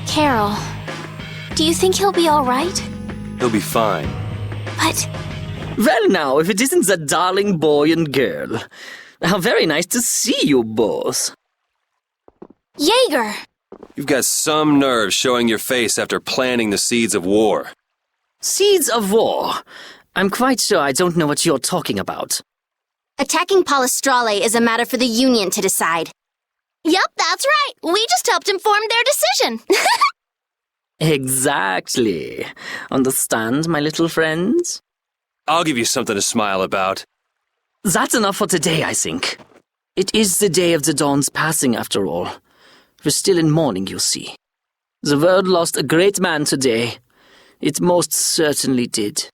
Carol, do you think he'll be all right? He'll be fine. But... Well now, if it isn't that darling boy and girl. How very nice to see you both. Jaeger! You've got some nerve showing your face after planting the seeds of war. Seeds of war? I'm quite sure I don't know what you're talking about. Attacking Palestrale is a matter for the Union to decide. Yep, that's right. We just helped inform their decision. Exactly. Understand, my little friends? I'll give you something to smile about. That's enough for today, I think. It is the day of the Dawn's passing, after all. We're still in mourning, you see. The world lost a great man today. It most certainly did.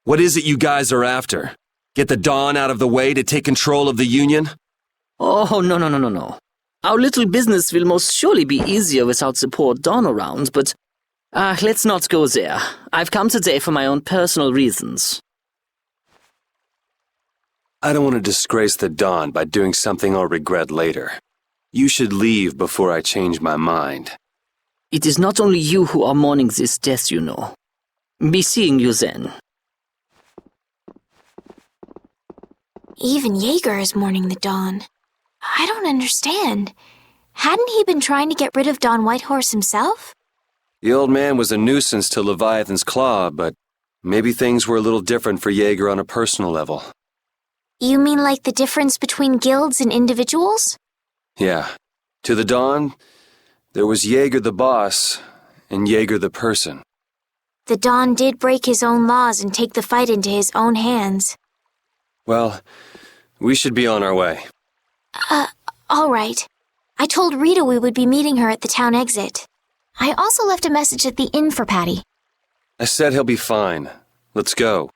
What is it you guys are after? Get the Dawn out of the way to take control of the Union? Oh, no. Our little business will most surely be easier without the poor Dawn around, but... let's not go there. I've come today for my own personal reasons. I don't want to disgrace the Dawn by doing something I'll regret later. You should leave before I change my mind. It is not only you who are mourning this death, you know. Be seeing you then. Even Jaeger is mourning the Dawn. I don't understand. Hadn't he been trying to get rid of Don Whitehorse himself? The old man was a nuisance to Leviathan's Claw, but maybe things were a little different for Jaeger on a personal level. You mean like the difference between guilds and individuals? Yeah. To the Dawn, there was Jaeger the boss, and Jaeger the person. The Dawn did break his own laws and take the fight into his own hands. Well, we should be on our way. All right. I told Rita we would be meeting her at the town exit. I also left a message at the inn for Patty. I said he'll be fine. Let's go.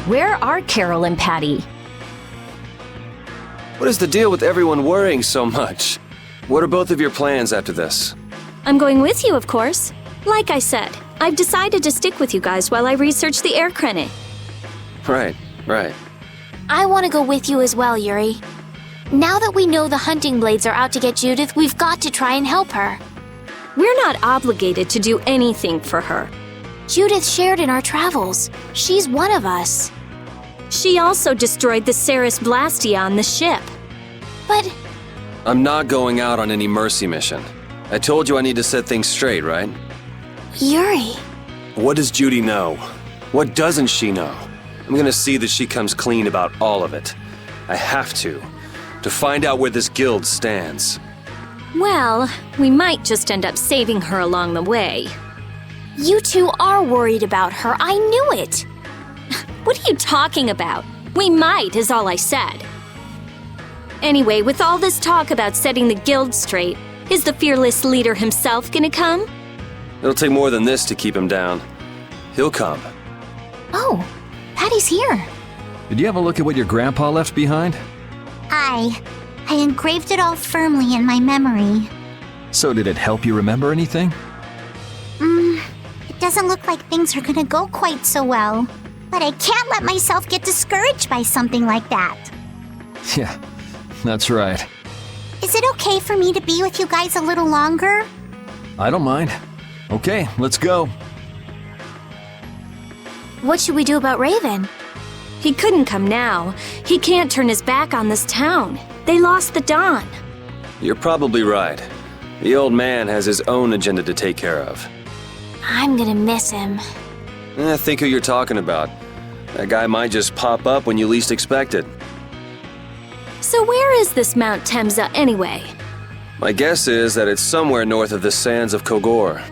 Where are Carol and Patty? What is the deal with everyone worrying so much? What are both of your plans after this? I'm going with you, of course. Like I said, I've decided to stick with you guys while I research the air crennet. Right. I want to go with you as well, Yuri. Now that we know the hunting blades are out to get Judith, we've got to try and help her. We're not obligated to do anything for her. Judith shared in our travels. She's one of us. She also destroyed the Ceres Blastia on the ship. But... I'm not going out on any mercy mission. I told you I need to set things straight, right? Yuri... What does Judy know? What doesn't she know? I'm gonna see that she comes clean about all of it. I have to find out where this guild stands. Well, we might just end up saving her along the way. You two are worried about her. I knew it. What are you talking about? We might, is all I said. Anyway, with all this talk about setting the guild straight, is the fearless leader himself gonna come? It'll take more than this to keep him down. He'll come. Oh, Patty's here. Did you have a look at what your grandpa left behind? I engraved it all firmly in my memory. So did it help you remember anything? It doesn't look like things are gonna go quite so well. But I can't let myself get discouraged by something like that. Yeah, that's right. Is it okay for me to be with you guys a little longer? I don't mind. Okay, let's go. What should we do about Raven? He couldn't come now. He can't turn his back on this town. They lost the Dawn. You're probably right. The old man has his own agenda to take care of. I'm gonna miss him. Think who you're talking about. That guy might just pop up when you least expect it. So where is this Mount Temza anyway? My guess is that it's somewhere north of the sands of Kogor.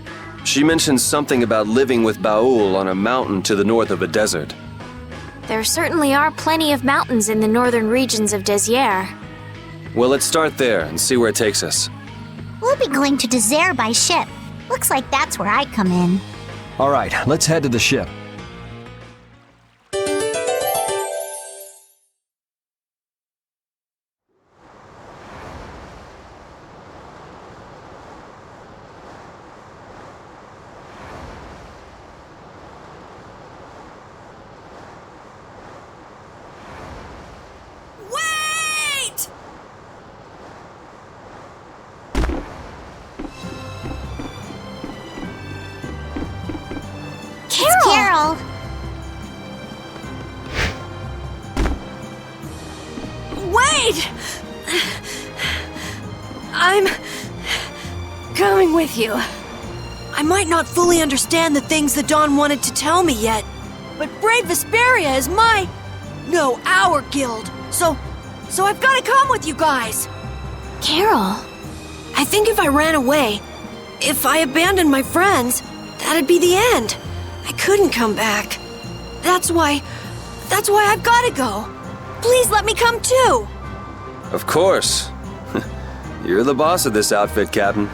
She mentioned something about living with Baul on a mountain to the north of a desert. There certainly are plenty of mountains in the northern regions of Desier. Well, let's start there and see where it takes us. We'll be going to Désert by ship. Looks like that's where I come in. All right, let's head to the ship. Wait! It's Carol. Wait! I'm coming with you. I might not fully understand the things that Dawn wanted to tell me yet, but Brave Vesperia is our guild. So I've got to come with you guys. Carol, I think if I ran away, if I abandoned my friends, that'd be the end. I couldn't come back. That's why I've got to go. Please let me come too. Of course. You're the boss of this outfit, Captain.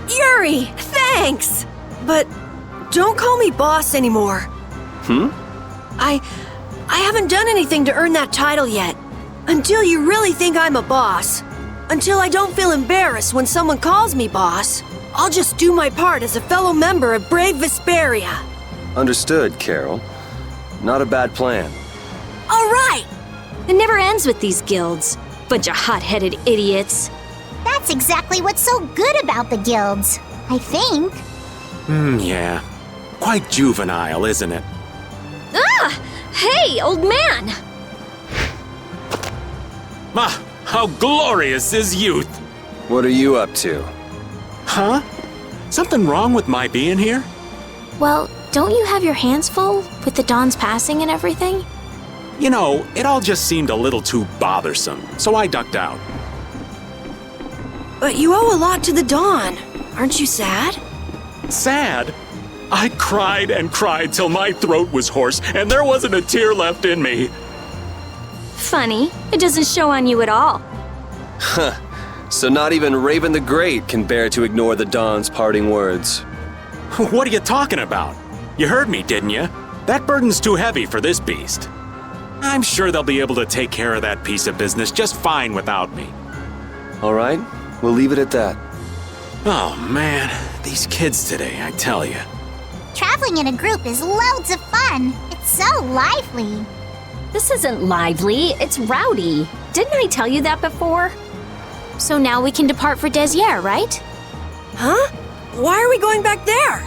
Yuri, thanks. But don't call me boss anymore. I haven't done anything to earn that title yet. Until you really think I'm a boss. Until I don't feel embarrassed when someone calls me boss. I'll just do my part as a fellow member of Brave Vesperia. Understood, Carol. Not a bad plan. All right. It never ends with these guilds. Bunch of hot-headed idiots. That's exactly what's so good about the guilds, I think. Yeah. Quite juvenile, isn't it? Ah! Hey, old man! Ah, how glorious is youth! What are you up to? Huh? Something wrong with my being here? well, don't you have your hands full with the Dawn's passing and everything? You know, it all just seemed a little too bothersome, so I ducked out. But you owe a lot to the Dawn. Aren't you sad? Sad? I cried and cried till my throat was hoarse, and there wasn't a tear left in me. Funny, it doesn't show on you at all. So not even Raven the Great can bear to ignore the Dawn's parting words. What are you talking about? You heard me, didn't you? That burden's too heavy for this beast. I'm sure they'll be able to take care of that piece of business just fine without me. All right, we'll leave it at that. Oh man, these kids today, I tell you. Traveling in a group is loads of fun. It's so lively. This isn't lively, it's rowdy. Didn't I tell you that before? So now we can depart for Desier, right? Huh? Why are we going back there?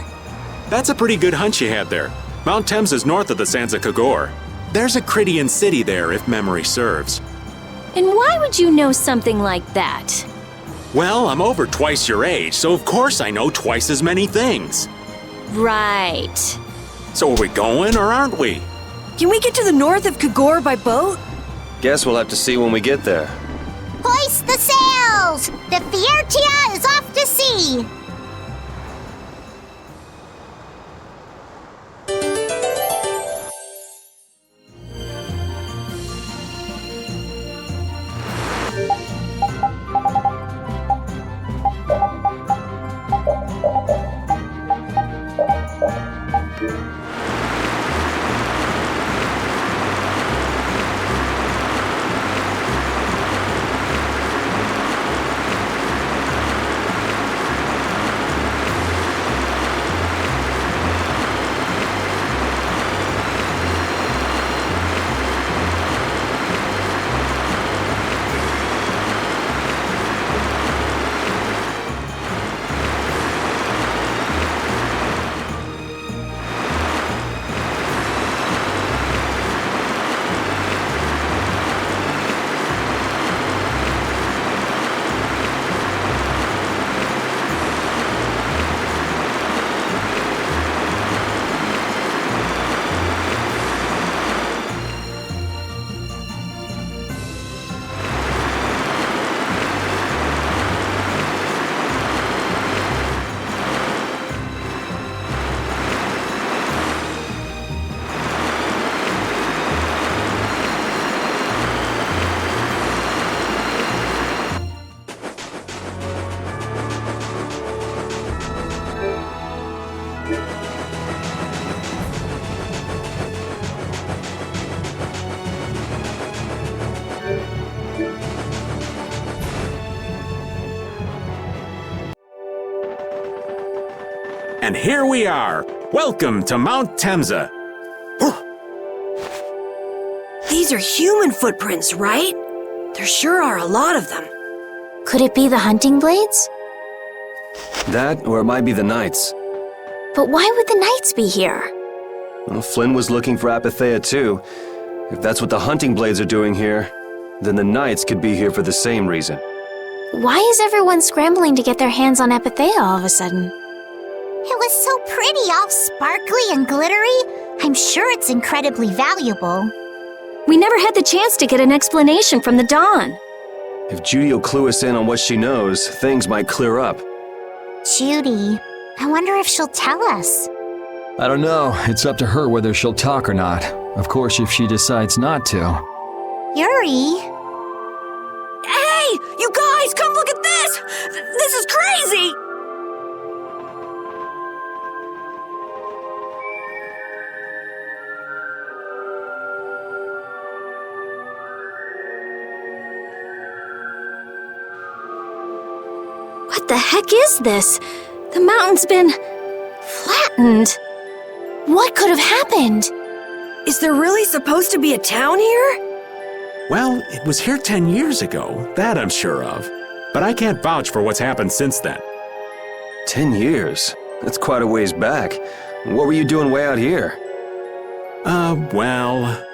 That's a pretty good hunch you had there. Mount Thames is north of the Sansa Kagor. There's a Critian city there, if memory serves. And why would you know something like that? Well, I'm over twice your age, so of course I know twice as many things. Right. So are we going or aren't we? Can we get to the north of Kagor by boat? Guess we'll have to see when we get there. Hoist the sails! The Fiertia is off to sea! And here we are. Welcome to Mount Temza. These are human footprints, right? There sure are a lot of them. Could it be the hunting blades? That, or it might be the Knights. But why would the Knights be here? Well, Flynn was looking for Apatheia too. If that's what the hunting blades are doing here, then the Knights could be here for the same reason. Why is everyone scrambling to get their hands on Apatheia all of a sudden? It was so pretty, all sparkly and glittery. I'm sure it's incredibly valuable. We never had the chance to get an explanation from the Dawn. If Judy will clue us in on what she knows, things might clear up. Judy, I wonder if she'll tell us. I don't know. It's up to her whether she'll talk or not. Of course, if she decides not to. Yuri? Hey, you guys, come look at this! This is crazy! What the heck is this? The mountain's been flattened. What could have happened? Is there really supposed to be a town here? Well, it was here 10 years ago. That I'm sure of. But I can't vouch for what's happened since then. 10 years? That's quite a ways back. What were you doing way out here? Well...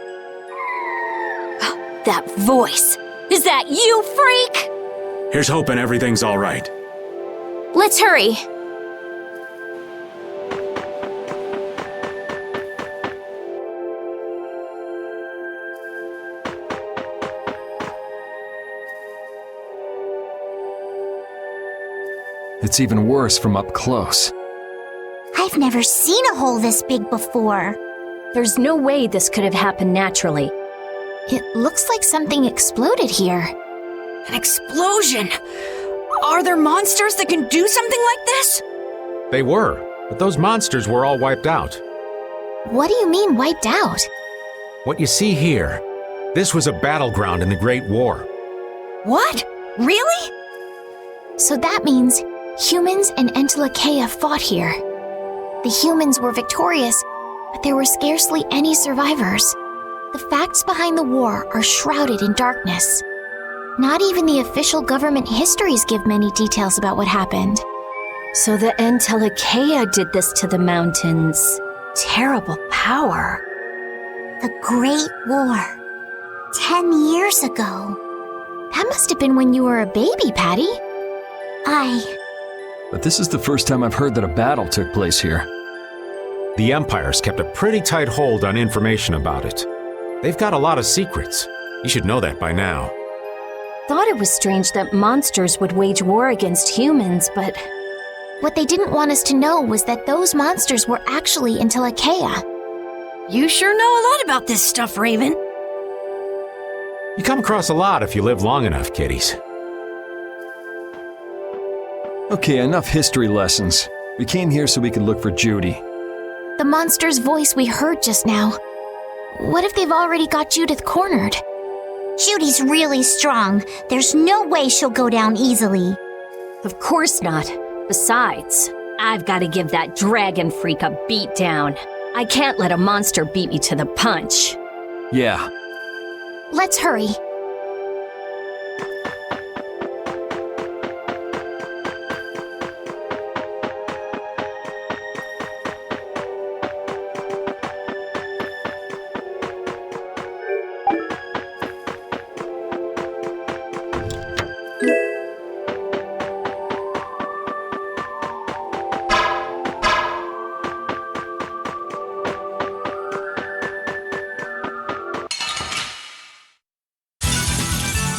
That voice. Is that you, freak? Here's hoping everything's all right. Let's hurry. It's even worse from up close. I've never seen a hole this big before. There's no way this could have happened naturally. It looks like something exploded here. An explosion! Are there monsters that can do something like this? They were, but those monsters were all wiped out. What do you mean, wiped out? What you see here, this was a battleground in the Great War. What? Really? So that means humans and Entelekea fought here. The humans were victorious, but there were scarcely any survivors. The facts behind the war are shrouded in darkness. Not even the official government histories give many details about what happened. So the Entelekea did this to the mountains. Terrible power. The Great War. 10 years ago. That must have been when you were a baby, Patty. But this is the first time I've heard that a battle took place here. The Empire's kept a pretty tight hold on information about it. They've got a lot of secrets. You should know that by now. Thought it was strange that monsters would wage war against humans, but What they didn't want us to know was that those monsters were actually Entelekea. You sure know a lot about this stuff, Raven. You come across a lot if you live long enough, kiddies. Okay, enough history lessons. We came here so we could look for Judy. The monster's voice we heard just now. What if they've already got Judith cornered? Judy's really strong. There's no way she'll go down easily. of course not. Besides, I've got to give that dragon freak a beat down. I can't let a monster beat me to the punch. Yeah. Let's hurry.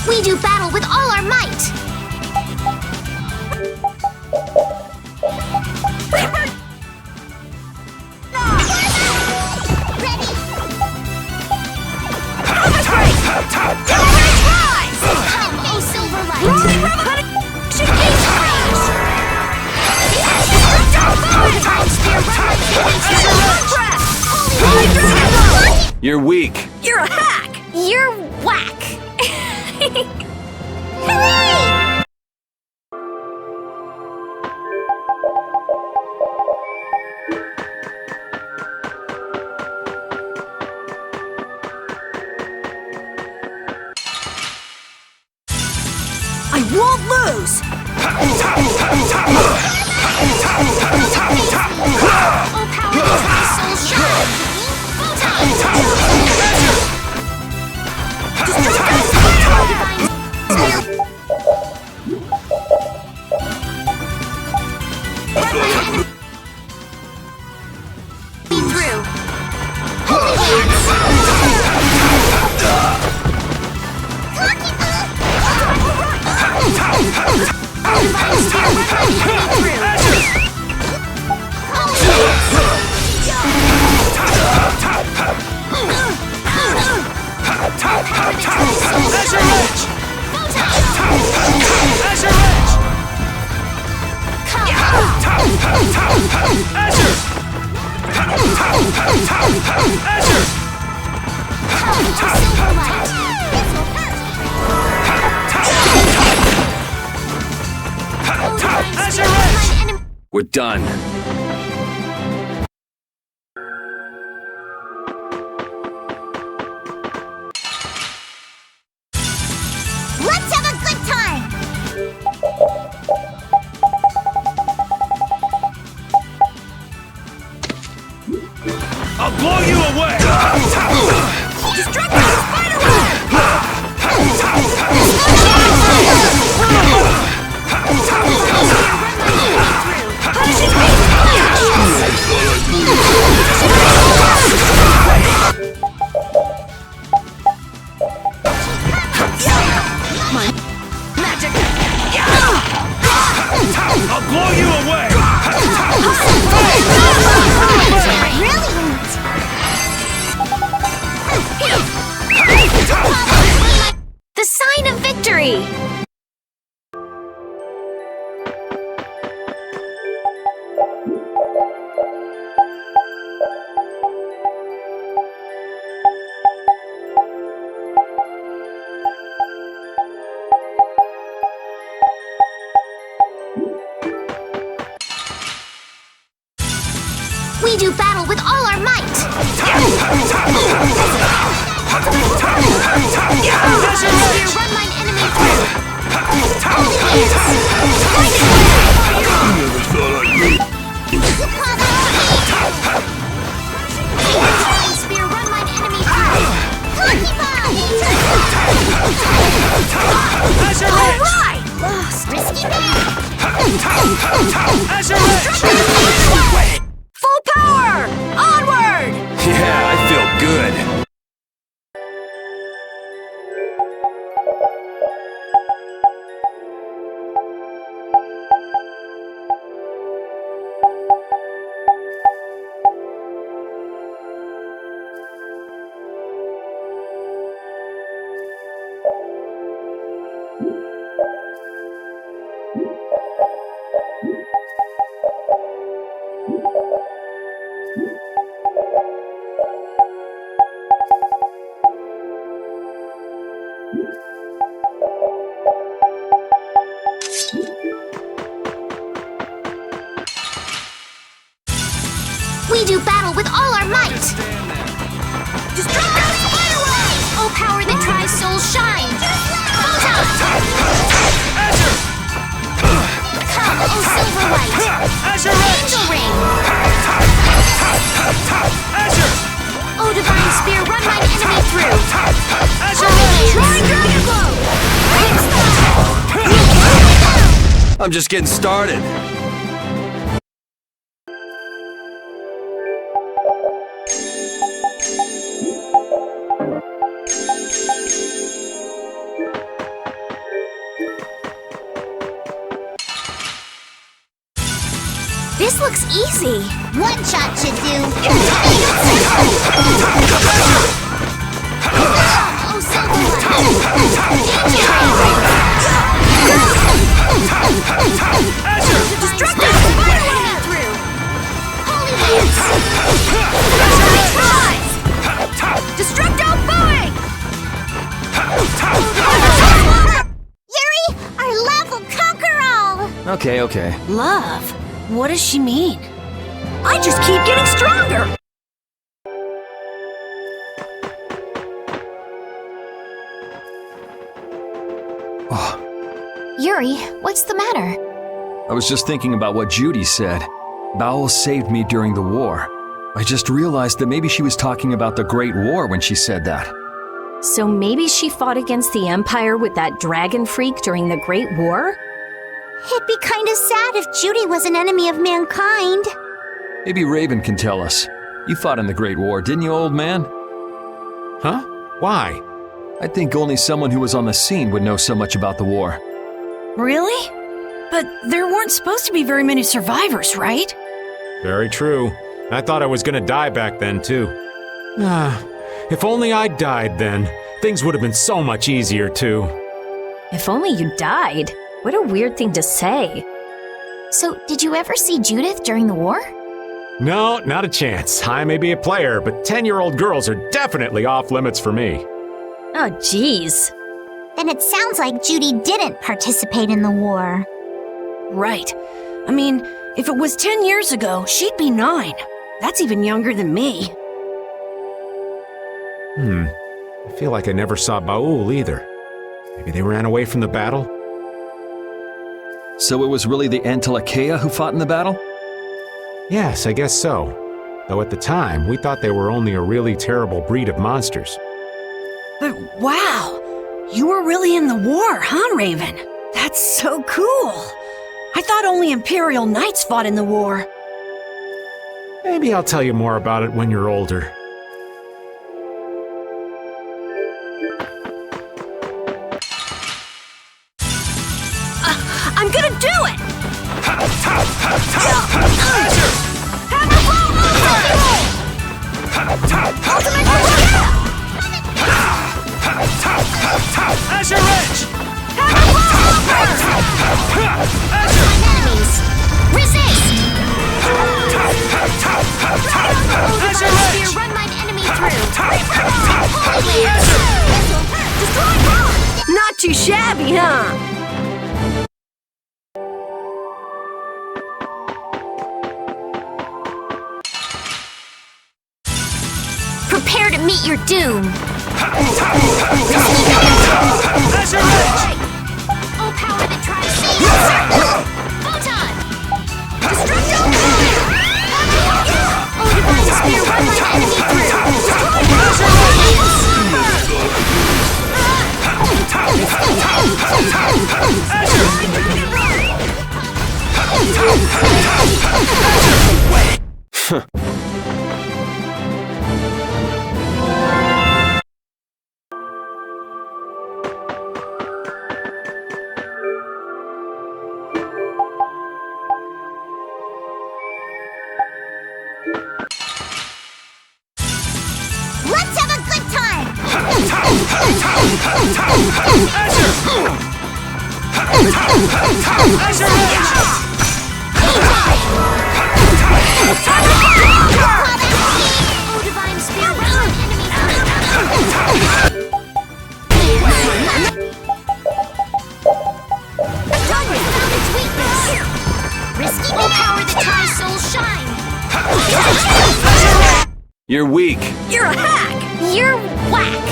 We do battle with all our might! Ready? Okay, Silverlight! You're weak. You're a hack! You're whack! Hooray! lose! We're done. Let's have a good time! I'll blow you away! Destructive spider web! Magic! I'll blow you away! Brilliant! The sign of victory! We do battle with all our might! Spear run-line enemy through! Spear run-line enemy through! Alright! Risky bit! Full power! Onward! Yeah, I feel good. We do battle with all our might! Destructive spider web! Oh, power that tries soul shine! Photon! Come, oh silver light! Angel ring! Oh, divine spear, run mine enemy through! Try Dragon Blow! I'm just getting started. This looks easy! One shot should do. Oh, silver light! Destructive spider web! Through! Holy lance! Destructo bowing! Yuri, our love will conquer all! Okay. Love? What does she mean? I just keep getting stronger! Yuri, what's the matter? I was just thinking about what Judy said. Bowel saved me during the war. I just realized that maybe she was talking about the Great War when she said that. So maybe she fought against the Empire with that dragon freak during the Great War? It'd be kinda sad if Judy was an enemy of mankind. Maybe Raven can tell us. You fought in the Great War, didn't you, old man? Huh? Why? I think only someone who was on the scene would know so much about the war. Really? But there weren't supposed to be very many survivors, right? Very true. I thought I was gonna die back then, too. If only I died then, things would have been so much easier, too. If only you died. What a weird thing to say. So, did you ever see Judith during the war? No, not a chance. I may be a player, but 10-year-old girls are definitely off limits for me. Oh, jeez. Then it sounds like Judy didn't participate in the war. Right. I mean, if it was 10 years ago, she'd be 9. That's even younger than me. I feel like I never saw Baul either. Maybe they ran away from the battle? So it was really the Antilocheia who fought in the battle? Yes, I guess so. Though at the time, we thought they were only a really terrible breed of monsters. But wow! You were really in the war, huh, Raven? That's so cool! I thought only Imperial Knights fought in the war. Maybe I'll tell you more about it when you're older. I'm gonna do it! Azure Edge! Enemies! Resist! Azure Edge! Spear, run mine enemy through! Not too shabby, huh? Prepare to meet your doom! Azure Edge! Oh, power that tries to Photon! Destructo! Oh, divine spear, run my enemy Let's have a good time! Azure Edge! Oh, divine spear, run my enemy found its weakness! Risky will power that tries souls shine! You're weak. You're a hack! You're whack!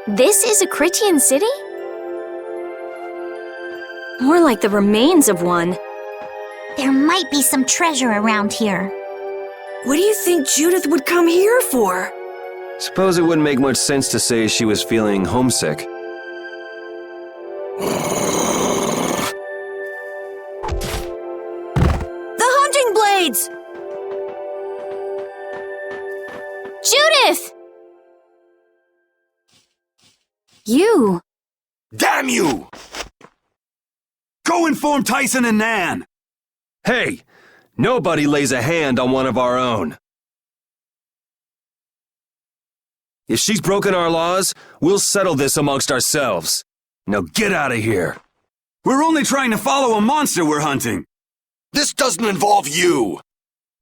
This is a Critian city? More like the remains of one. There might be some treasure around here. What do you think Judith would come here for? Suppose it wouldn't make much sense to say she was feeling homesick. The hunting blades! Judith! You! Damn you! Go inform Tyson and Nan! Hey! Nobody lays a hand on one of our own. If she's broken our laws, we'll settle this amongst ourselves. Now get out of here. We're only trying to follow a monster we're hunting. This doesn't involve you.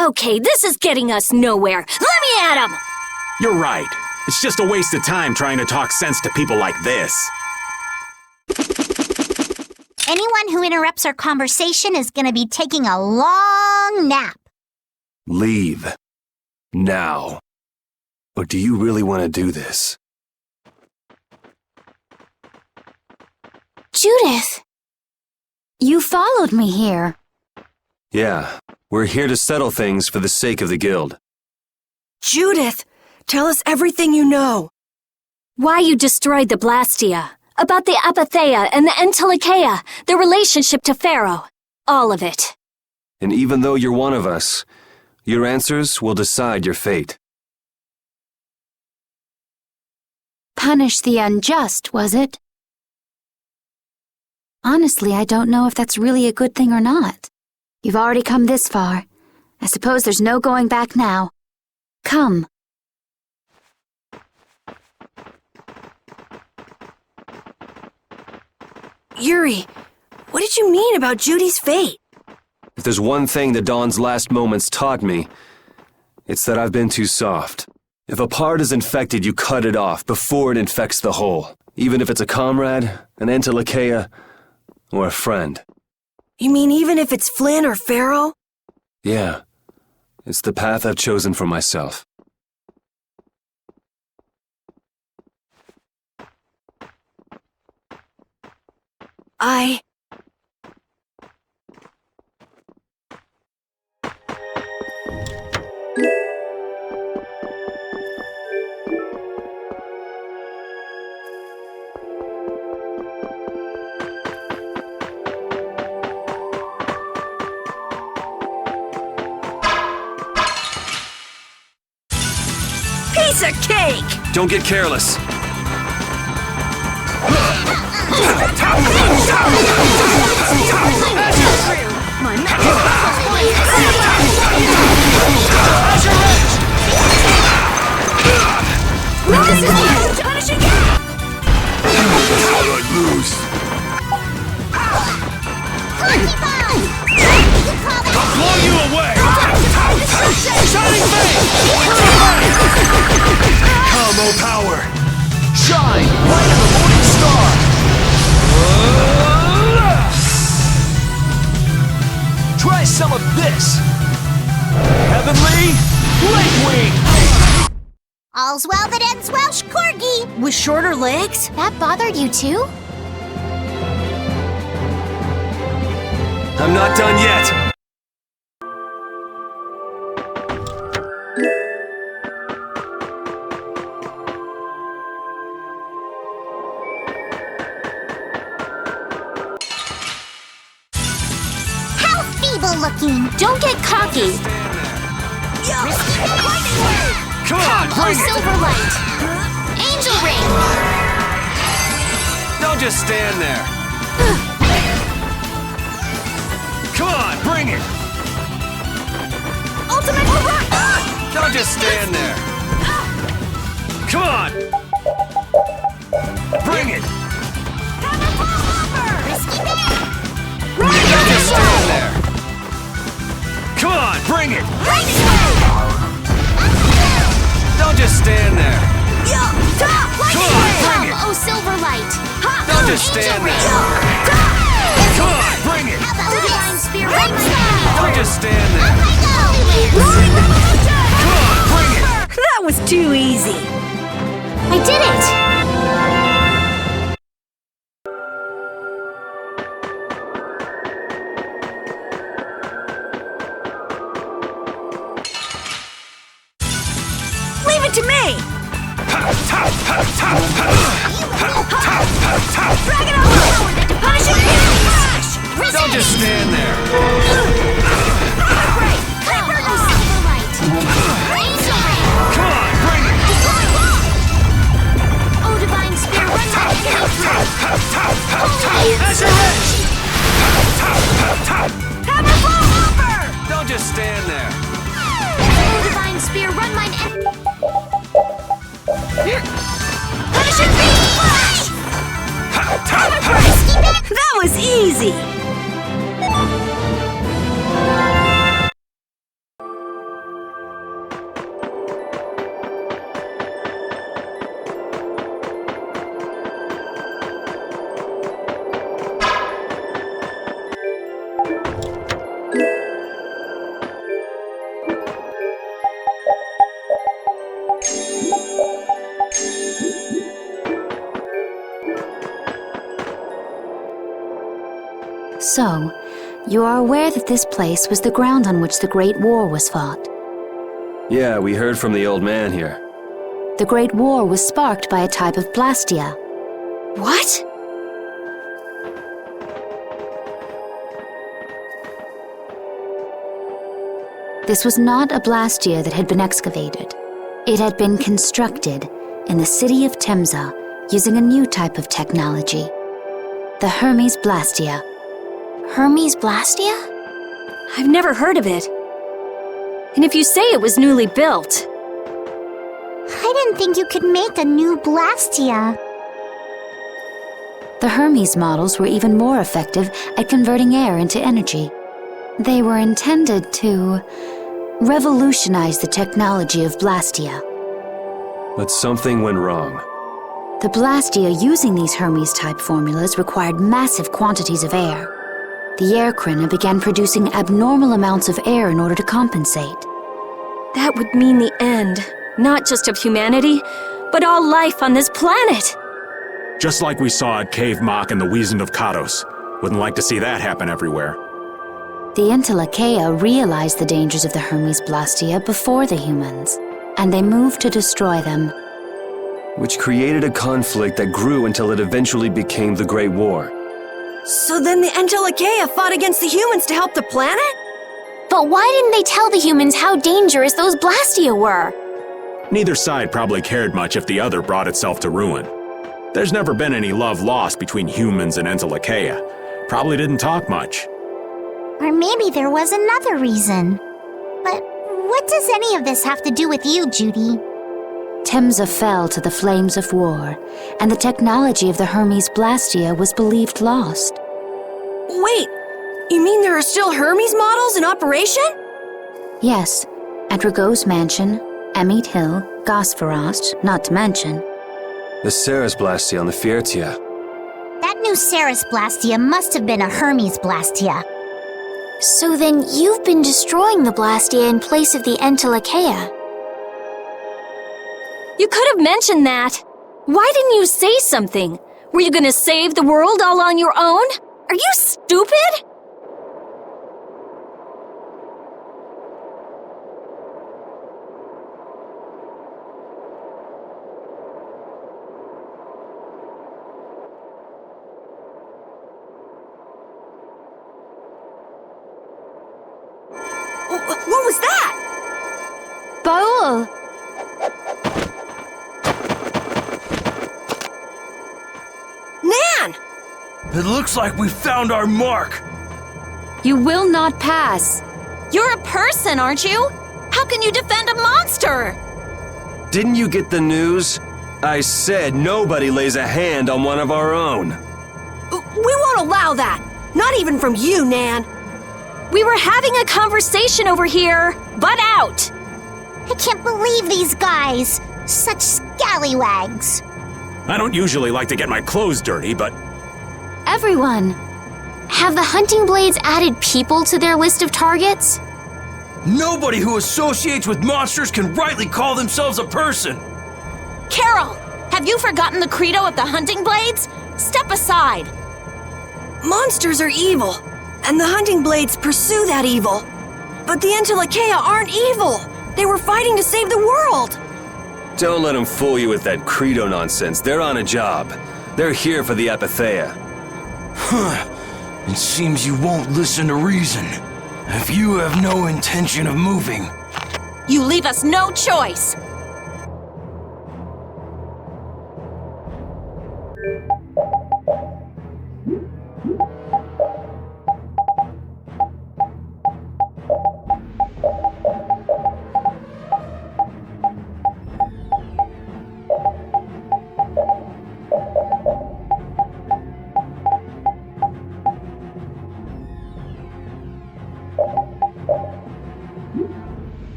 Okay, this is getting us nowhere. Let me at him! You're right. It's just a waste of time trying to talk sense to people like this. Anyone who interrupts our conversation is gonna be taking a long nap. Leave. Now. Or do you really want to do this? Judith! You followed me here. Yeah, we're here to settle things for the sake of the guild. Judith, tell us everything you know. Why you destroyed the Blastia, about the Apatheia and the Entelikeia, their relationship to Pharaoh. All of it. And even though you're one of us, your answers will decide your fate. Punish the unjust, was it? Honestly, I don't know if that's really a good thing or not. You've already come this far. I suppose there's no going back now. Come. Yuri, what did you mean about Judy's fate? If there's one thing the Dawn's last moments taught me, it's that I've been too soft. If a part is infected, you cut it off before it infects the whole. Even if it's a comrade, an Entelikeia, or a friend. You mean even if it's Flynn or Pharaoh? Yeah. It's the path I've chosen for myself. Piece of cake! Don't get careless. Blow you away! Shining face! Come, O power! Shine, light of the morning star! Try some of this! Heavenly Lightwing! All's well that ends well, Corgi. With shorter legs? That bothered you too? I'm not done yet. How feeble looking. Don't get cocky. Come on, Oh, bring it! Silverlight! Angel Ring! Don't just stand there. Come on, bring it! Ultimate Don't just stand there. Come on! Bring it! Don't just stand there. Come on, bring it! Don't just stand there. Come on, bring it! Oh, Silverlight! Don't just stand there. Come on, bring it! Divine Spirit! Don't just stand there. Come on, bring it! That was too easy. I did it! Leave it to me! Dragon of power that punishing flash! Don't just stand there. Come on, bring it! Oh, Divine Spirit, run my enemy through! As your edge! Hammer blow over! Don't just stand there. Oh, Divine Spirit, run mine Punishing beam flash! That was easy! So, you are aware that this place was the ground on which the Great War was fought. Yeah, we heard from the old man here. The Great War was sparked by a type of blastia. What? This was not a blastia that had been excavated. It had been constructed in the city of Temza using a new type of technology. The Hermes Blastia. Hermes Blastia? I've never heard of it. And if you say it was newly built, I didn't think you could make a new Blastia. The Hermes models were even more effective at converting air into energy. They were intended to revolutionize the technology of Blastia. But something went wrong. The Blastia using these Hermes-type formulas required massive quantities of air. The Airkrina began producing abnormal amounts of air in order to compensate. that would mean the end, not just of humanity, but all life on this planet. Just like we saw at Cave Mach and the Wiesent of Kados. Wouldn't like to see that happen everywhere. The Entelekea realized the dangers of the Hermes Blastia before the humans, and they moved to destroy them. Which created a conflict that grew until it eventually became the Great War. So then the Entelekea fought against the humans to help the planet? But why didn't they tell the humans how dangerous those Blastia were? Neither side probably cared much if the other brought itself to ruin. There's never been any love lost between humans and Entelekea. Probably didn't talk much. Or maybe there was another reason. But what does any of this have to do with you, Judy? Temza fell to the flames of war, and the technology of the Hermes Blastia was believed lost. Wait, you mean there are still Hermes models in operation? Yes, at Rago's mansion, Emmett Hill, Gosferost, not to mention. The Ceres Blastia on the Fiertia. That new Ceres Blastia must have been a Hermes Blastia. So then you've been destroying the Blastia in place of the Entelekea. You could have mentioned that. Why didn't you say something? Were you gonna save the world all on your own? Are you stupid? What was that? Baul! Nan! It looks like we found our mark. You will not pass. You're a person, aren't you? How can you defend a monster? Didn't you get the news? I said nobody lays a hand on one of our own. We won't allow that. Not even from you, Nan. We were having a conversation over here. Butt out! I can't believe these guys. Such scallywags. I don't usually like to get my clothes dirty, but Everyone, have the hunting blades added people to their list of targets? Nobody who associates with monsters can rightly call themselves a person. Carol, have you forgotten the credo of the hunting blades? Step aside. Monsters are evil, and the hunting blades pursue that evil. But the Entelekea aren't evil. They were fighting to save the world. Don't let them fool you with that credo nonsense. They're on a job. They're here for the Apatheia. It seems you won't listen to reason. If you have no intention of moving, You leave us no choice.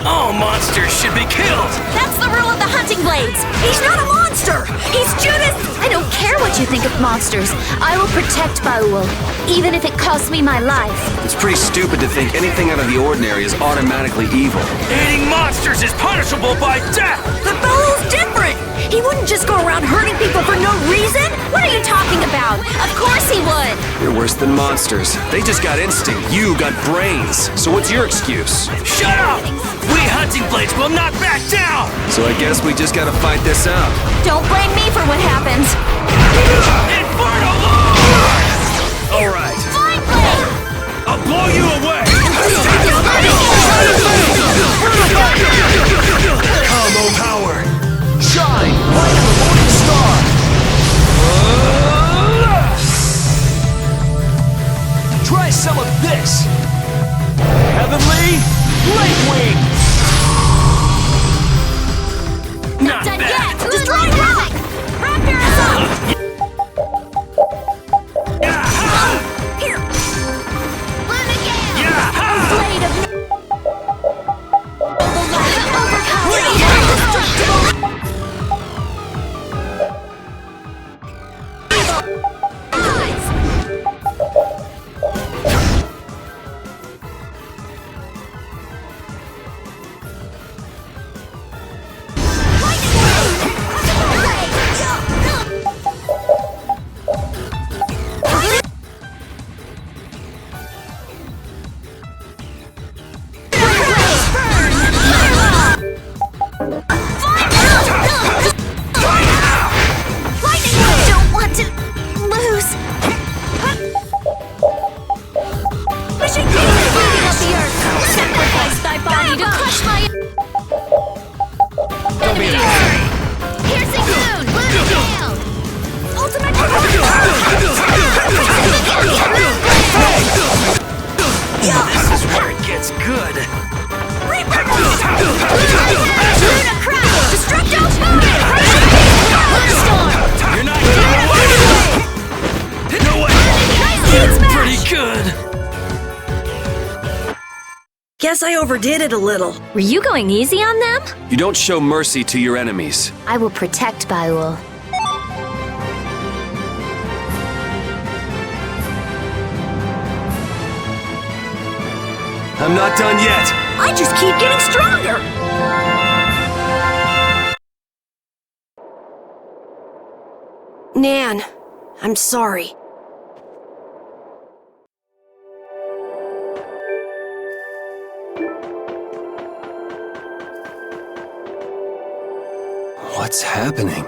all monsters should be killed. That's the rule of the hunting blades! He's not a monster! He's Judas! I don't care what you think of monsters. I will protect Baul, even if it costs me my life. It's pretty stupid to think anything out of the ordinary is automatically evil. Hating monsters is punishable by death! But Baul's different! He wouldn't just go around hurting people for no reason! What are you talking about? Of course he would! You're worse than monsters. They just got instinct. You got brains. So what's your excuse? Shut up! We hunting blades will not back down! So I guess we just gotta fight this out. Don't blame me for what happens. Inferno Lord! Alright. Fine blade! I'll blow you away! Combo power! Shine like the morning star! Try some of this! Heavenly Lightwing! Not done yet! Destroy relic! Raptor is up! Here! Learn again! Blade of... Guess I overdid it a little. Were you going easy on them? You don't show mercy to your enemies. I will protect Baul. I'm not done yet. I just keep getting stronger! Nan, I'm sorry. What's happening?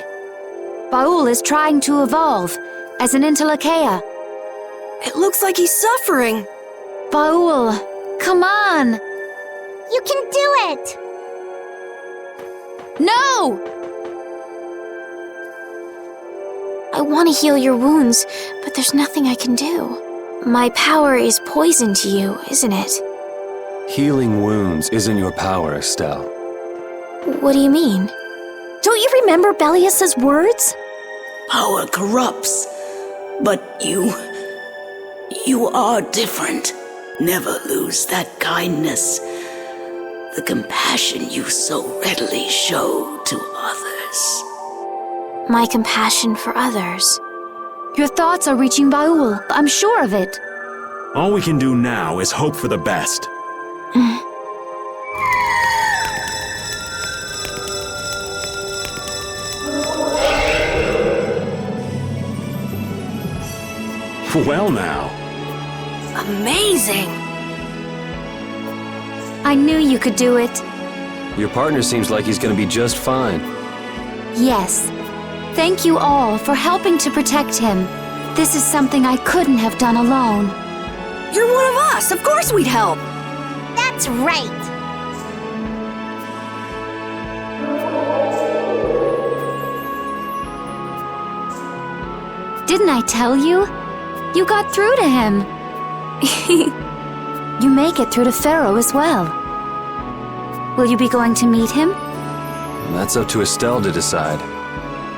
Baul is trying to evolve as an Entelekea. It looks like he's suffering. Baul, come on! You can do it! No! I want to heal your wounds, but there's nothing I can do. My power is poison to you, isn't it? Healing wounds isn't your power, Estelle. What do you mean? Don't you remember Bellius's words? Power corrupts, but you are different. Never lose that kindness, the compassion you so readily show to others. My compassion for others. Your thoughts are reaching Baul. I'm sure of it. All we can do now is hope for the best. Well now. Amazing! I knew you could do it. Your partner seems like he's gonna be just fine. Yes. Thank you all for helping to protect him. This is something I couldn't have done alone. You're one of us! Of course we'd help! That's right! Didn't I tell you? You got through to him. You make it through to Pharaoh as well. Will you be going to meet him? That's up to Estelle to decide.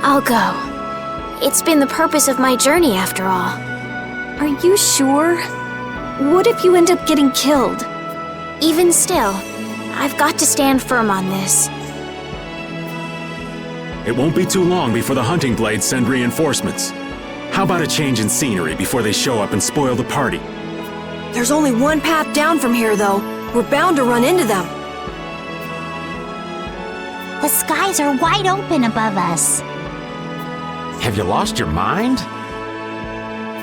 I'll go. It's been the purpose of my journey after all. Are you sure? What if you end up getting killed? Even still, I've got to stand firm on this. It won't be too long before the hunting blades send reinforcements. How about a change in scenery before they show up and spoil the party? There's only one path down from here, though. We're bound to run into them. The skies are wide open above us. Have you lost your mind?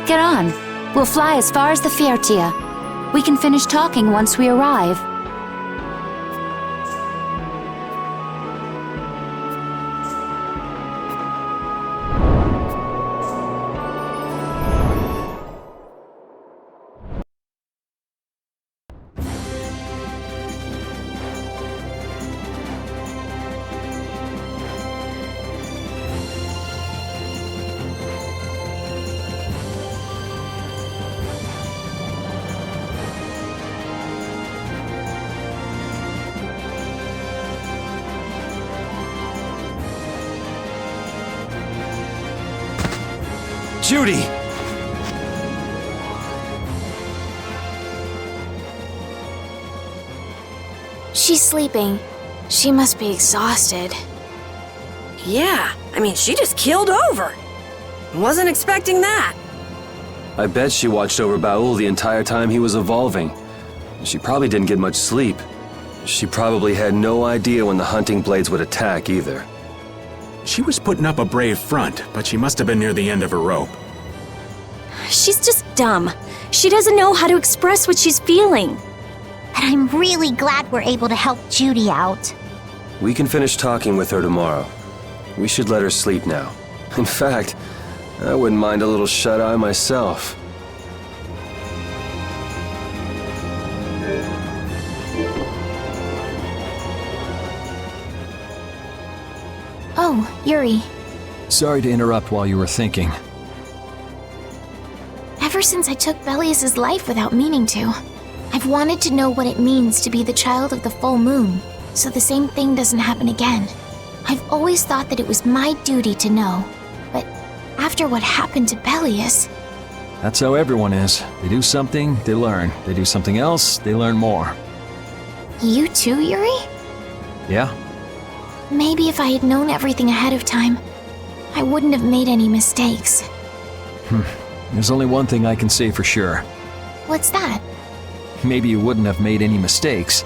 Get on. We'll fly as far as the Fiertia. We can finish talking once we arrive. Judy! She's sleeping. She must be exhausted. Yeah, I mean, she just keeled over. Wasn't expecting that. I bet she watched over Baul the entire time he was evolving. She probably didn't get much sleep. She probably had no idea when the hunting blades would attack either. She was putting up a brave front, but she must have been near the end of her rope. She's just dumb. She doesn't know how to express what she's feeling. But I'm really glad we're able to help Judy out. We can finish talking with her tomorrow. We should let her sleep now. In fact, I wouldn't mind a little shut-eye myself. Oh, Yuri. Sorry to interrupt while you were thinking. Ever since I took Belius's life without meaning to, I've wanted to know what it means to be the child of the full moon, so the same thing doesn't happen again. I've always thought that it was my duty to know, but after what happened to Belius... That's how everyone is. They do something, they learn. They do something else, they learn more. You too, Yuri? Yeah? Maybe if I had known everything ahead of time, I wouldn't have made any mistakes. There's only one thing I can say for sure. What's that? Maybe you wouldn't have made any mistakes,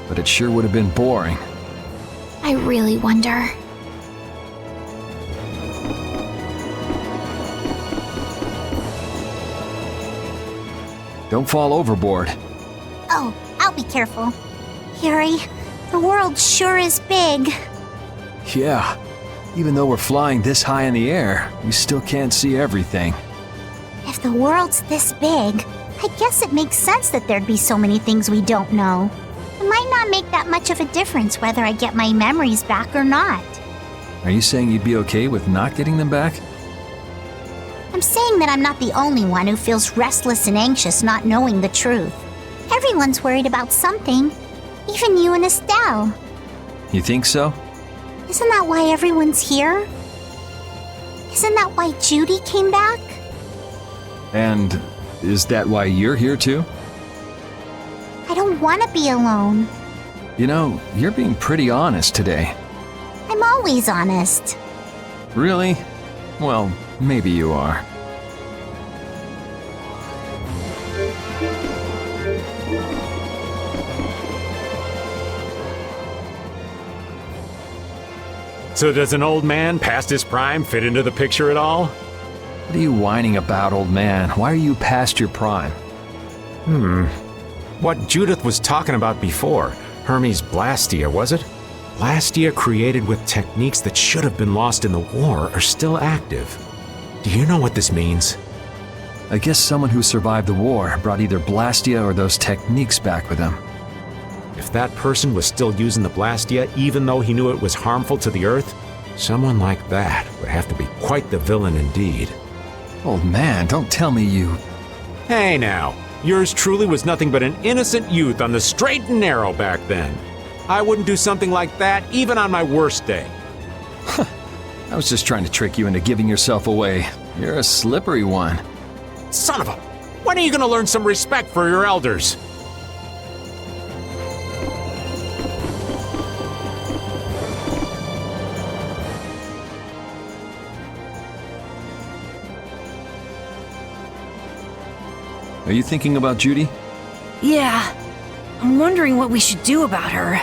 but it sure would have been boring. I really wonder. Don't fall overboard. Oh, I'll be careful. Yuri, the world sure is big. Yeah, even though we're flying this high in the air, we still can't see everything. If the world's this big, I guess it makes sense that there'd be so many things we don't know. It might not make that much of a difference whether I get my memories back or not. Are you saying you'd be okay with not getting them back? I'm saying that I'm not the only one who feels restless and anxious not knowing the truth. Everyone's worried about something, even you and Estelle. You think so? Isn't that why everyone's here? Isn't that why Judy came back? And is that why you're here too? I don't want to be alone. You know, you're being pretty honest today. I'm always honest. Really? Well, maybe you are. So does an old man past his prime fit into the picture at all? What are you whining about, old man? Why are you past your prime? What Judith was talking about before, Hermes Blastia, was it? Blastia created with techniques that should have been lost in the war are still active. Do you know what this means? I guess someone who survived the war brought either Blastia or those techniques back with him. If that person was still using the Blastia even though he knew it was harmful to the Earth, someone like that would have to be quite the villain indeed. Old man, don't tell me you... Hey now, yours truly was nothing but an innocent youth on the straight and narrow back then. I wouldn't do something like that even on my worst day. I was just trying to trick you into giving yourself away. You're a slippery one. Son of a... When are you gonna learn some respect for your elders? Are you thinking about Judy? Yeah. I'm wondering what we should do about her.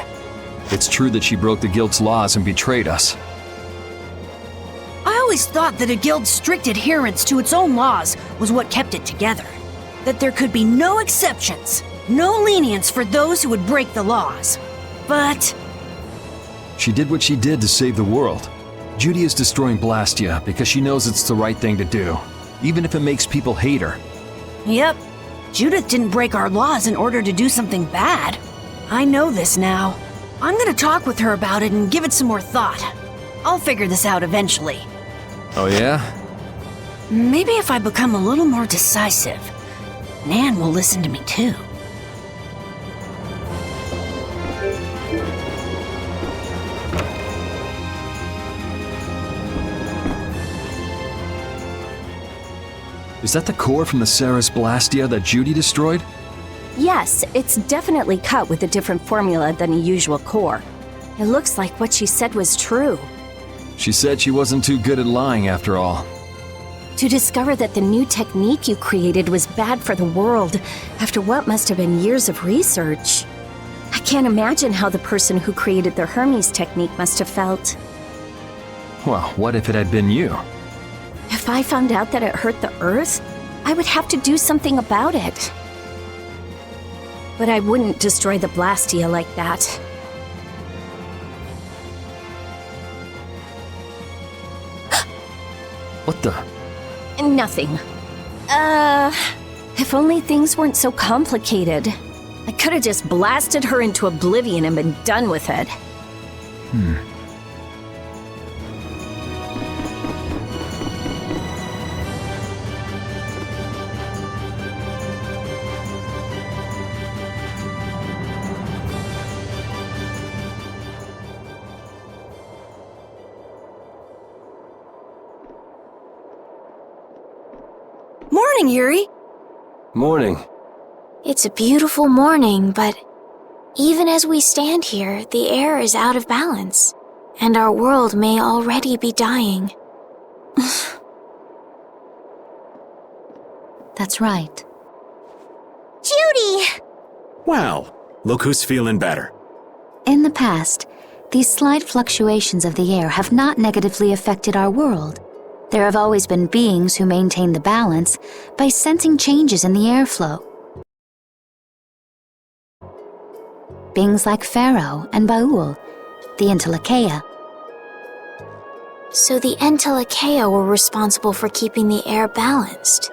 It's true that she broke the guild's laws and betrayed us. I always thought that a guild's strict adherence to its own laws was what kept it together. That there could be no exceptions, no lenience for those who would break the laws. But She did what she did to save the world. Judy is destroying Blastia because she knows it's the right thing to do, even if it makes people hate her. Yep. Judith didn't break our laws in order to do something bad. I know this now. I'm gonna talk with her about it and give it some more thought. I'll figure this out eventually. Oh yeah? Maybe if I become a little more decisive, Nan will listen to me too. Is that the core from the Ceres Blastia that Judy destroyed? Yes, it's definitely cut with a different formula than a usual core. It looks like what she said was true. She said she wasn't too good at lying after all. To discover that the new technique you created was bad for the world after what must have been years of research. I can't imagine how the person who created the Hermes technique must have felt. Well, what if it had been you? If I found out that it hurt the Earth, I would have to do something about it. But I wouldn't destroy the Blastia like that. What the? Nothing. If only things weren't so complicated. I could have just blasted her into oblivion and been done with it. Morning, Yuri. Morning. It's a beautiful morning, but even as we stand here, the air is out of balance, and our world may already be dying. That's right. Judy! Well, look who's feeling better. In the past, these slight fluctuations of the air have not negatively affected our world. There have always been beings who maintain the balance by sensing changes in the airflow. Beings like Pharaoh and Baul, the Entelekea. So the Entelekea were responsible for keeping the air balanced.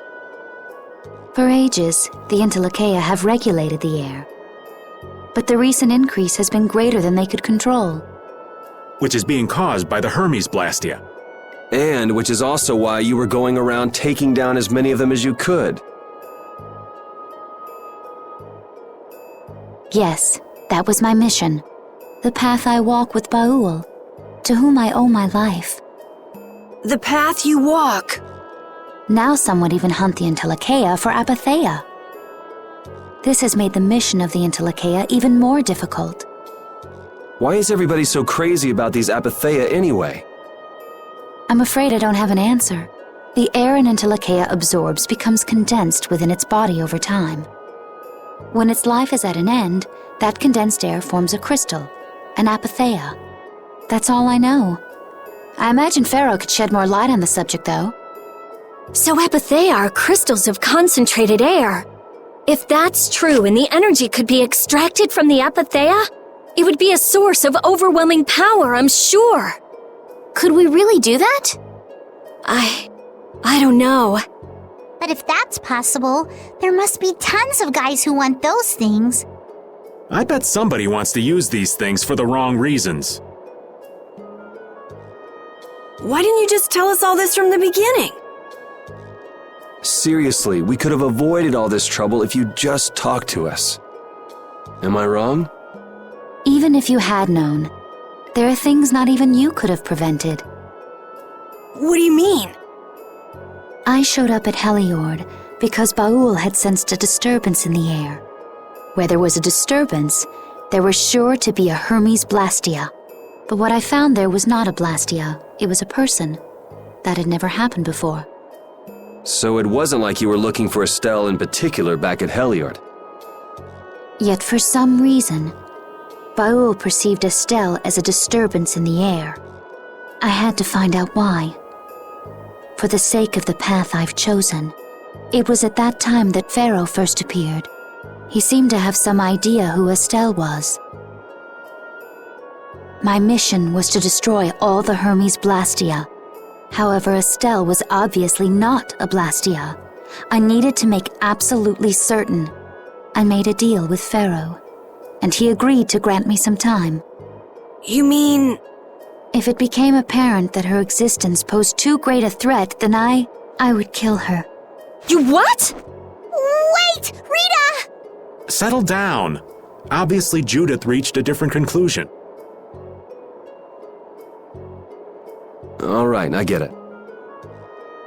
For ages, the Entelekea have regulated the air. But the recent increase has been greater than they could control. Which is being caused by the Hermes Blastia. And which is also why you were going around taking down as many of them as you could. Yes, that was my mission. The path I walk with Baul, to whom I owe my life. The path you walk. Now some would even hunt the Entelekea for Apatheia. This has made the mission of the Entelekea even more difficult. Why is everybody so crazy about these Apatheia anyway? I'm afraid I don't have an answer. The air an Entelekea absorbs becomes condensed within its body over time. When its life is at an end, that condensed air forms a crystal, an Apatheia. That's all I know. I imagine Pharaoh could shed more light on the subject, though. So Apatheia are crystals of concentrated air. If that's true and the energy could be extracted from the Apatheia, it would be a source of overwhelming power, I'm sure. Could we really do that? I don't know. But if that's possible, there must be tons of guys who want those things. I bet somebody wants to use these things for the wrong reasons. Why didn't you just tell us all this from the beginning? Seriously, we could have avoided all this trouble if you just talked to us. Am I wrong? Even if you had known, there are things not even you could have prevented. What do you mean? I showed up at Heliord because Baul had sensed a disturbance in the air. Where there was a disturbance, there was sure to be a Hermes Blastia. But what I found there was not a Blastia, it was a person. That had never happened before. So it wasn't like you were looking for Estelle in particular back at Heliord. Yet for some reason, Baul perceived Estelle as a disturbance in the air. I had to find out why. For the sake of the path I've chosen, it was at that time that Pharaoh first appeared. He seemed to have some idea who Estelle was. My mission was to destroy all the Hermes Blastia. However, Estelle was obviously not a Blastia. I needed to make absolutely certain. I made a deal with Pharaoh, and he agreed to grant me some time. You mean... If it became apparent that her existence posed too great a threat, then I would kill her. You what? Wait! Rita! Settle down. Obviously, Judith reached a different conclusion. All right, I get it.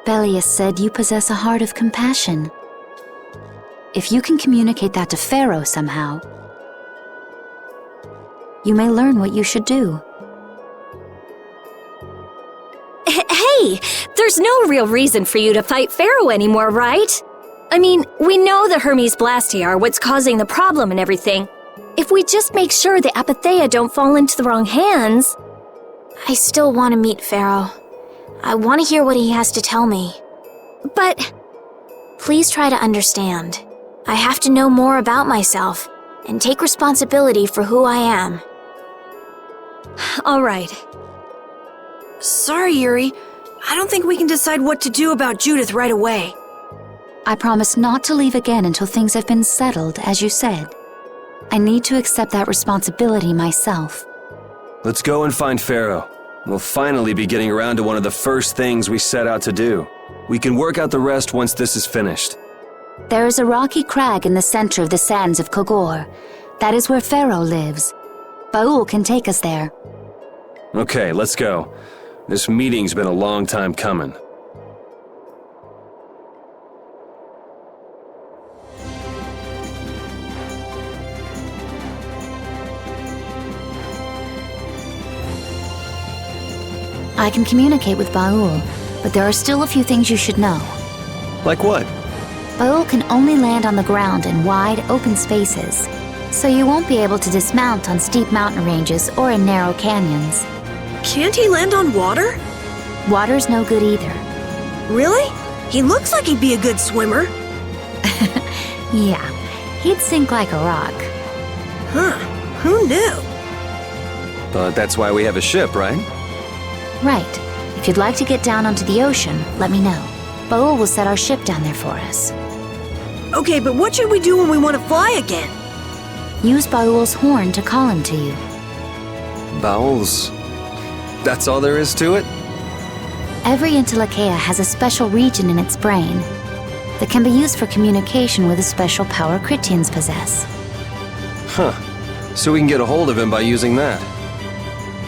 Belius said you possess a heart of compassion. If you can communicate that to Pharaoh somehow, you may learn what you should do. Hey, there's no real reason for you to fight Pharaoh anymore, right? I mean, we know the Hermes Blastia are what's causing the problem and everything. If we just make sure the Apatheia don't fall into the wrong hands... I still want to meet Pharaoh. I want to hear what he has to tell me. But... Please try to understand. I have to know more about myself and take responsibility for who I am. All right. Sorry, Yuri. I don't think we can decide what to do about Judith right away. I promise not to leave again until things have been settled, as you said. I need to accept that responsibility myself. Let's go and find Pharaoh. We'll finally be getting around to one of the first things we set out to do. We can work out the rest once this is finished. There is a rocky crag in the center of the sands of Kogor. That is where Pharaoh lives. Baul can take us there. Okay, let's go. This meeting's been a long time coming. I can communicate with Baul, but there are still a few things you should know. Like what? Baul can only land on the ground in wide, open spaces, so you won't be able to dismount on steep mountain ranges or in narrow canyons. Can't he land on water? Water's no good either. Really? He looks like he'd be a good swimmer. Yeah, he'd sink like a rock. Huh, who knew? But that's why we have a ship, right? Right. If you'd like to get down onto the ocean, let me know. Baul will set our ship down there for us. Okay, but what should we do when we want to fly again? Use Baul's horn to call him to you. Bowels. That's all there is to it? Every Entelekea has a special region in its brain that can be used for communication with a special power Critians possess. Huh. So we can get a hold of him by using that.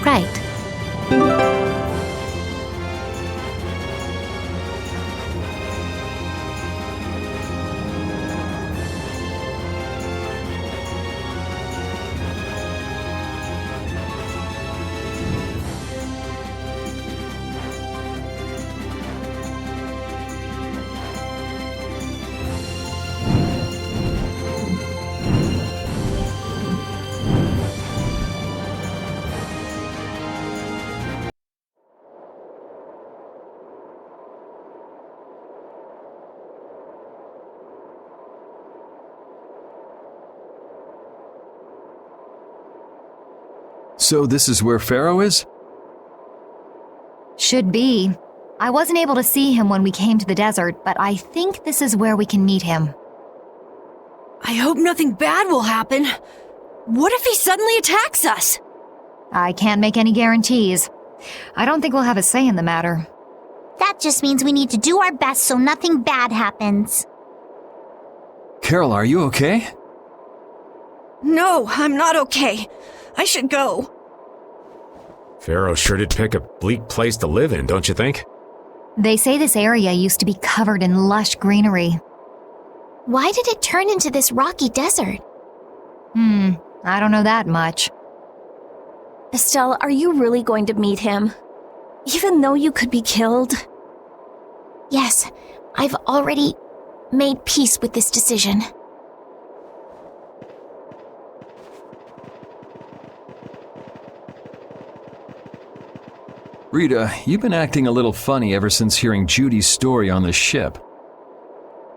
Right. So this is where Pharaoh is? Should be. I wasn't able to see him when we came to the desert, but I think this is where we can meet him. I hope nothing bad will happen. What if he suddenly attacks us? I can't make any guarantees. I don't think we'll have a say in the matter. That just means we need to do our best so nothing bad happens. Carol, are you okay? No, I'm not okay. I should go. Pharaoh sure did pick a bleak place to live in, don't you think? They say this area used to be covered in lush greenery. Why did it turn into this rocky desert? I don't know that much. Estelle, are you really going to meet him? Even though you could be killed? Yes, I've already made peace with this decision. Rita, you've been acting a little funny ever since hearing Judy's story on the ship.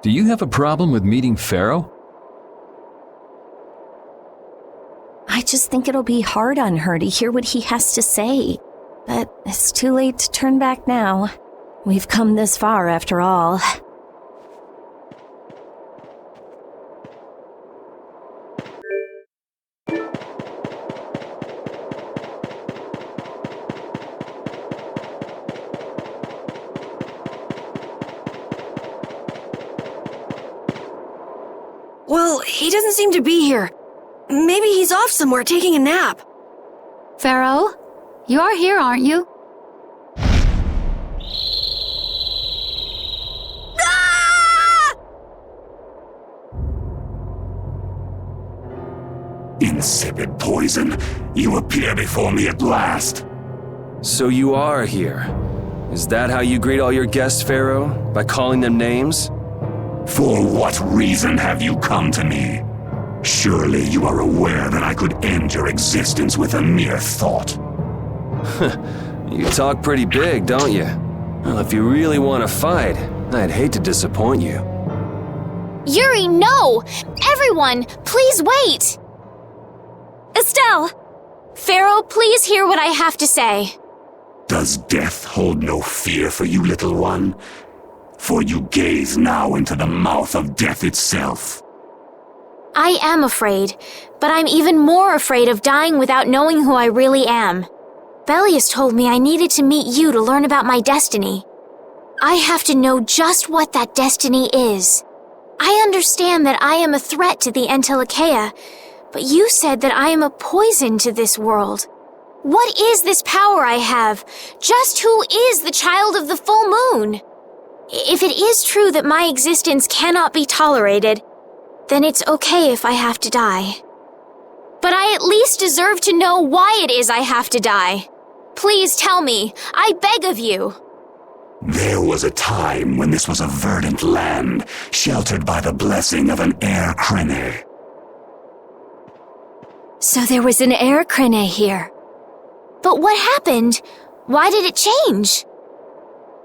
Do you have a problem with meeting Pharaoh? I just think it'll be hard on her to hear what he has to say. But it's too late to turn back now. We've come this far after all. Well, he doesn't seem to be here. Maybe he's off somewhere taking a nap. Pharaoh, you are here, aren't you? Insipid poison, you appear before me at last. So you are here. Is that how you greet all your guests, Pharaoh? By calling them names? For what reason have you come to me? Surely you are aware that I could end your existence with a mere thought. You talk pretty big, don't you? Well, if you really want to fight, I'd hate to disappoint you. Yuri, no! Everyone, please wait! Estelle! Pharaoh, please hear what I have to say. Does death hold no fear for you, little one? For you gaze now into the mouth of death itself. I am afraid, but I'm even more afraid of dying without knowing who I really am. Belius told me I needed to meet you to learn about my destiny. I have to know just what that destiny is. I understand that I am a threat to the Entelikeia, but you said that I am a poison to this world. What is this power I have? Just who is the child of the full moon? If it is true that my existence cannot be tolerated, then it's okay if I have to die. But I at least deserve to know why it is I have to die. Please tell me, I beg of you. There was a time when this was a verdant land, sheltered by the blessing of an air crene. So there was an air crene here. But what happened? Why did it change?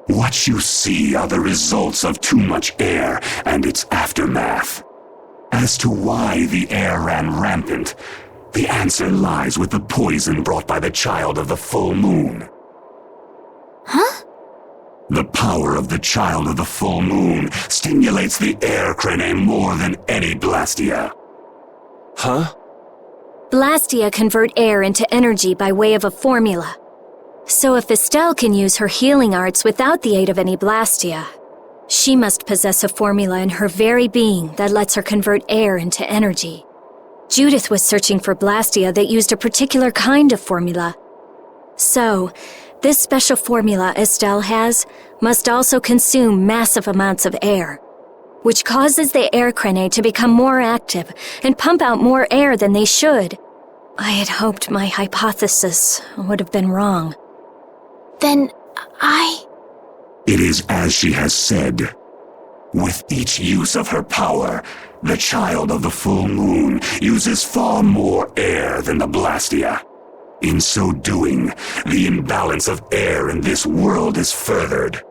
What you see are the results of too much air and its aftermath. As to why the air ran rampant, the answer lies with the poison brought by the child of the full moon. Huh? The power of the child of the full moon stimulates the air crene more than any blastia. Huh? Blastia convert air into energy by way of a formula. So if Estelle can use her healing arts without the aid of any blastia, she must possess a formula in her very being that lets her convert air into energy. Judith was searching for blastia that used a particular kind of formula. So, this special formula Estelle has must also consume massive amounts of air, which causes the air crene to become more active and pump out more air than they should. I had hoped my hypothesis would have been wrong. Then It is as she has said. With each use of her power, the child of the full moon uses far more air than the blastia. In so doing, the imbalance of air in this world is furthered.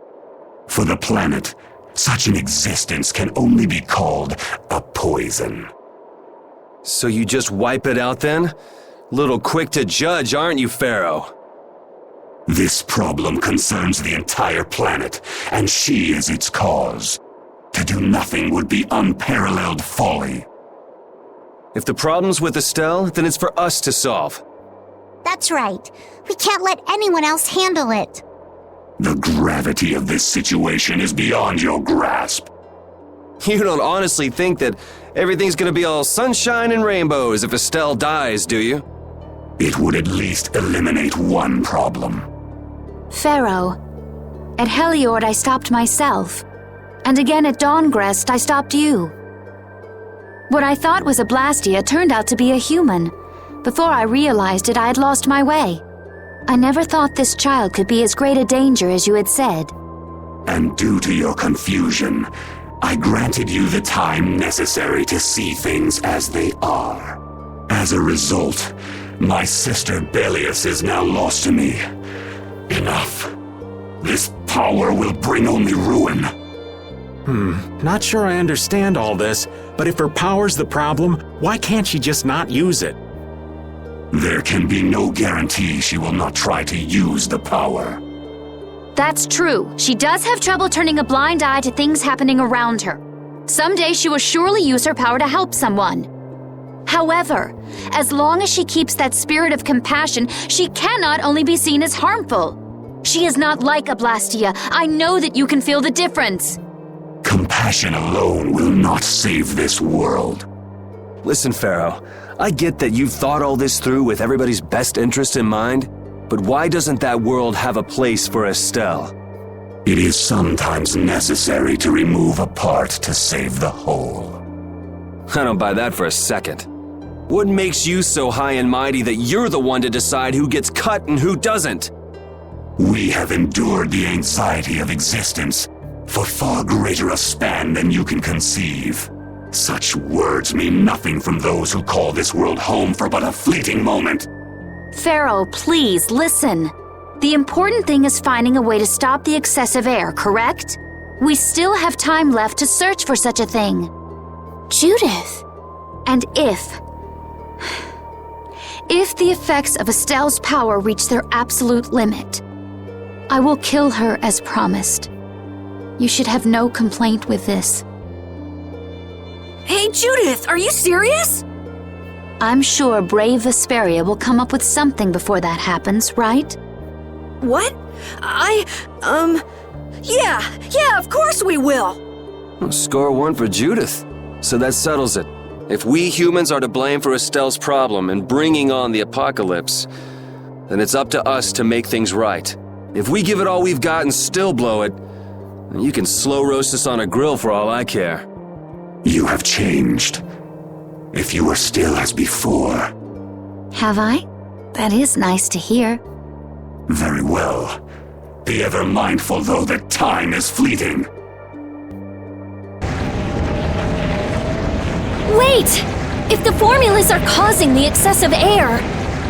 For the planet, such an existence can only be called a poison. So you just wipe it out then? Little quick to judge, aren't you, Pharaoh? This problem concerns the entire planet, and she is its cause. To do nothing would be unparalleled folly. If the problem's with Estelle, then it's for us to solve. That's right. We can't let anyone else handle it. The gravity of this situation is beyond your grasp. You don't honestly think that everything's gonna be all sunshine and rainbows if Estelle dies, do you? It would at least eliminate one problem. Pharaoh, at Heliord I stopped myself, and again at Dawngrest I stopped you. What I thought was a Blastia turned out to be a human. Before I realized it, I had lost my way. I never thought this child could be as great a danger as you had said. And due to your confusion, I granted you the time necessary to see things as they are. As a result, my sister Belius is now lost to me. Enough. This power will bring only ruin. Not sure I understand all this, but if her power's the problem, why can't she just not use it? There can be no guarantee she will not try to use the power. That's true. She does have trouble turning a blind eye to things happening around her. Someday she will surely use her power to help someone. However, as long as she keeps that spirit of compassion, she cannot only be seen as harmful. She is not like Ablastia. I know that you can feel the difference. Compassion alone will not save this world. Listen, Pharaoh, I get that you've thought all this through with everybody's best interest in mind, but why doesn't that world have a place for Estelle? It is sometimes necessary to remove a part to save the whole. I don't buy that for a second. What makes you so high and mighty that you're the one to decide who gets cut and who doesn't? We have endured the anxiety of existence for far greater a span than you can conceive. Such words mean nothing from those who call this world home for but a fleeting moment. Pharaoh, please listen. The important thing is finding a way to stop the excessive air, correct? We still have time left to search for such a thing. Judith. And if the effects of Estelle's power reach their absolute limit, I will kill her as promised. You should have no complaint with this. Hey, Judith, are you serious? I'm sure brave Vesperia will come up with something before that happens, right? What? Yeah, of course we will. Well, score one for Judith. So that settles it. If we humans are to blame for Estelle's problem and bringing on the apocalypse, then it's up to us to make things right. If we give it all we've got and still blow it, then you can slow roast us on a grill for all I care. You have changed. If you were still as before. Have I? That is nice to hear. Very well. Be ever mindful, though, that time is fleeting. Wait! If the formulas are causing the excessive air,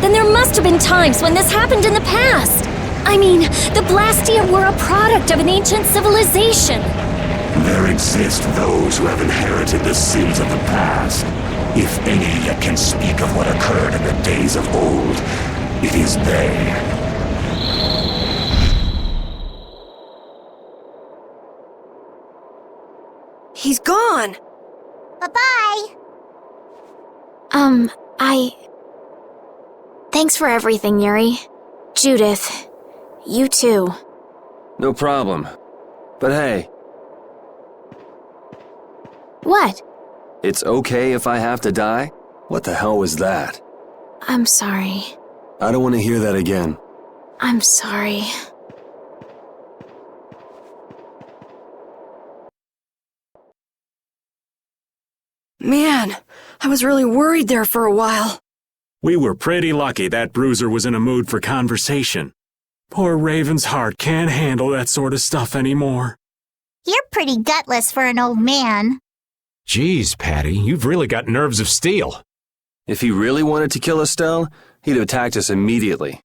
then there must have been times when this happened in the past. I mean, the Blastia were a product of an ancient civilization. There exist those who have inherited the sins of the past. If any yet can speak of what occurred in the days of old, it is they. He's gone. Bye-bye. Thanks for everything, Yuri. Judith, you too. No problem. But hey. What? It's okay if I have to die? What the hell was that? I'm sorry. I don't want to hear that again. I'm sorry. Man, I was really worried there for a while. We were pretty lucky that bruiser was in a mood for conversation. Poor Raven's heart can't handle that sort of stuff anymore. You're pretty gutless for an old man. Geez, Patty, you've really got nerves of steel. If he really wanted to kill Estelle, he'd have attacked us immediately.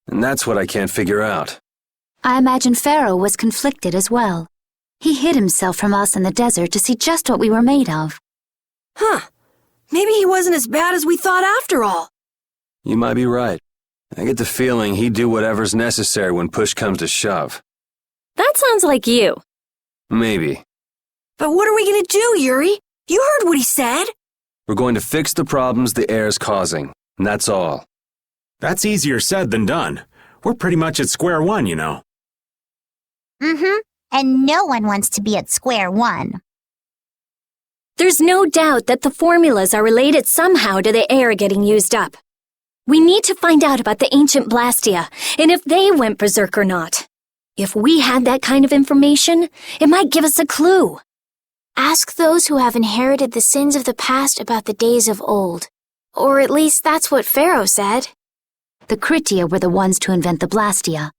And that's what I can't figure out. I imagine Pharaoh was conflicted as well. He hid himself from us in the desert to see just what we were made of. Huh. Maybe he wasn't as bad as we thought after all. You might be right. I get the feeling he'd do whatever's necessary when push comes to shove. That sounds like you. Maybe. But what are we gonna do, Yuri? You heard what he said. We're going to fix the problems the air's causing, and that's all. That's easier said than done. We're pretty much at square one, you know. Mm-hmm. And no one wants to be at square one. There's no doubt that the formulas are related somehow to the air getting used up. We need to find out about the ancient Blastia, and if they went berserk or not. If we had that kind of information, it might give us a clue. Ask those who have inherited the sins of the past about the days of old. Or at least that's what Pharaoh said. The Kritia were the ones to invent the Blastia.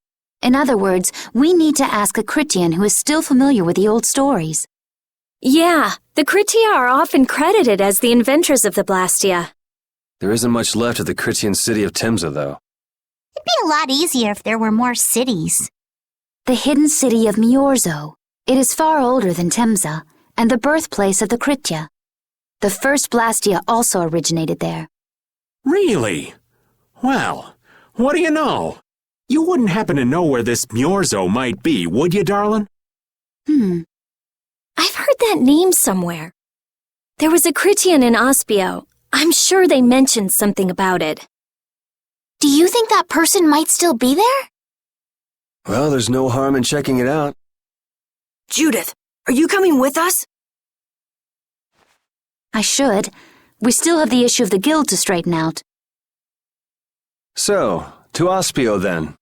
In other words, we need to ask a Critian who is still familiar with the old stories. Yeah, the Critia are often credited as the inventors of the Blastia. There isn't much left of the Critian city of Temza, though. It'd be a lot easier if there were more cities. The hidden city of Miorzo. It is far older than Temza, and the birthplace of the Critia. The first Blastia also originated there. Really? Well, what do you know? You wouldn't happen to know where this Miorzo might be, would you, darling? I've heard that name somewhere. There was a Critian in Ospio. I'm sure they mentioned something about it. Do you think that person might still be there? Well, there's no harm in checking it out. Judith, are you coming with us? I should. We still have the issue of the guild to straighten out. So, to Ospio then.